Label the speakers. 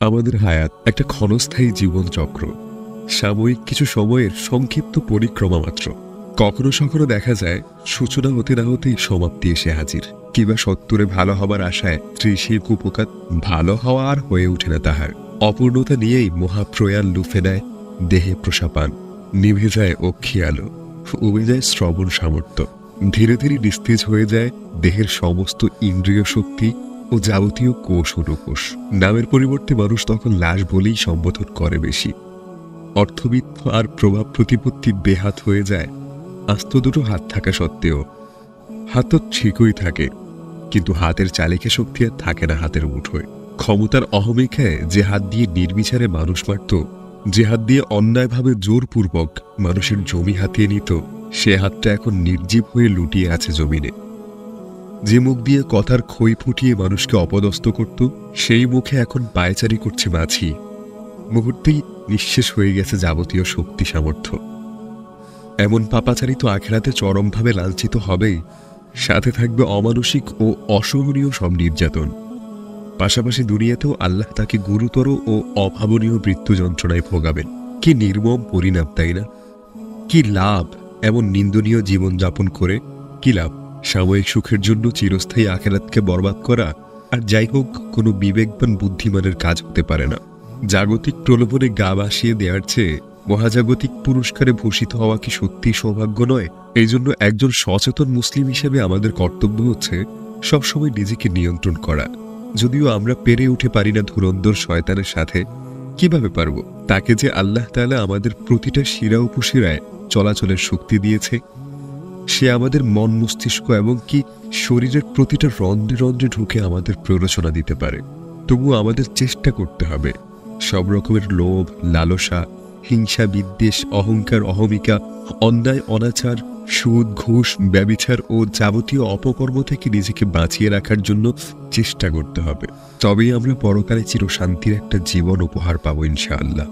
Speaker 1: আমাদের হায়াত একটা ক্ষণস্থায়ী জীবনচক্র, সাময়িক কিছু সময়ের সংক্ষিপ্ত পরিক্রমা মাত্র। কখনো কখনো দেখা যায় সূচনা হতে না হতেই সমাপ্তি এসে হাজির, কিংবা সত্তরে ভালো হবার আশায় ত্রিশির কুপোকাত ভালো হওয়া আর হয়ে ওঠে না তাহার। অপূর্ণতা নিয়েই মহাপ্রয়াণ লুফে নেয় দেহে প্রসাপান, নিভে যায় অক্ষী আলো, উবে যায় শ্রবণ সামর্থ্য, ধীরে ধীরে নিস্তেজ হয়ে যায় দেহের সমস্ত ইন্দ্রিয় শক্তি ও যাবতীয় কোষ অনুকোষ। নামের পরিবর্তে মানুষ তখন লাশ বলেই সম্বোধন করে বেশি। অর্থবিত্ত আর প্রভাব প্রতিপত্তি বেহাত হয়ে যায়। আস্ত দুটো হাত থাকা সত্ত্বেও হাত তো ঠিকই থাকে, কিন্তু হাতের চালিকা শক্তি আর থাকে না হাতের মুঠোয়। ক্ষমতার অহমিকায় যে হাত দিয়ে নির্বিচারে মানুষ মারত, যে হাত দিয়ে অন্যায়ভাবে জোরপূর্বক মানুষের জমি হাতিয়ে নিত, সে হাতটা এখন নির্জীব হয়ে লুটিয়ে আছে জমিনে। যে মুখ দিয়ে কথার খই ফুটিয়ে মানুষকে অপদস্থ করত, সেই মুখে এখন পায়চারি করছে মাছি। মুহূর্তেই নিঃশেষ হয়ে গেছে যাবতীয় শক্তি সামর্থ্য। এমন পাপাচারী তো আখেরাতে চরমভাবে লাঞ্ছিত হবেই, সাথে থাকবে অমানসিক ও অসহনীয় সব নির্যাতন। পাশাপাশি দুনিয়াতেও আল্লাহ তাকে গুরুতর ও অভাবনীয় মৃত্যু যন্ত্রণায় ভোগাবেন। কি নির্মম পরিণাম, তাই না? কি লাভ এমন নিন্দনীয় জীবনযাপন করে? কি লাভ সাময়িক সুখের জন্য চিরস্থায়ী আখেরাতকে বরবাদ করা? আর যাই হোক, কোনো বিবেকবান বুদ্ধিমানের কাজ হতে পারে না। জাগতিক প্রলোভনে গা ভাসিয়ে দেওয়ার চেয়ে মহাজাগতিক পুরস্কারে ভূষিত হওয়া কি সত্যিই সৌভাগ্য নয়? এই জন্য একজন সচেতন মুসলিম হিসেবে আমাদের কর্তব্য হচ্ছে সবসময় নিজেকে নিয়ন্ত্রণ করা। যদিও আমরা পেরে উঠে পারি না ধুরন্ধর শয়তানের সাথে, কিভাবে পারব? তাকে যে আল্লাহ তাআলা আমাদের প্রতিটা শিরা উপশিরায় চলাচলের শক্তি দিয়েছে, সে আমাদের মন মস্তিষ্ক এবং কি শরীরের প্রতিটা রন্ধ্রে রন্ধ্রে ঢুকে আমাদের প্ররোচনা দিতে পারে। তবুও আমাদের চেষ্টা করতে হবে সব রকমের লোভ, লালসা, হিংসা, বিদ্বেষ, অহংকার, অহমিকা, অন্যায়, অনাচার, সুদ, ঘুষ, ব্যভিচার ও যাবতীয় অপকর্ম থেকে নিজেকে বাঁচিয়ে রাখার জন্য চেষ্টা করতে হবে। তবেই আমরা পরকালে চিরশান্তির একটা জীবন উপহার পাবো ইনশাআল্লাহ।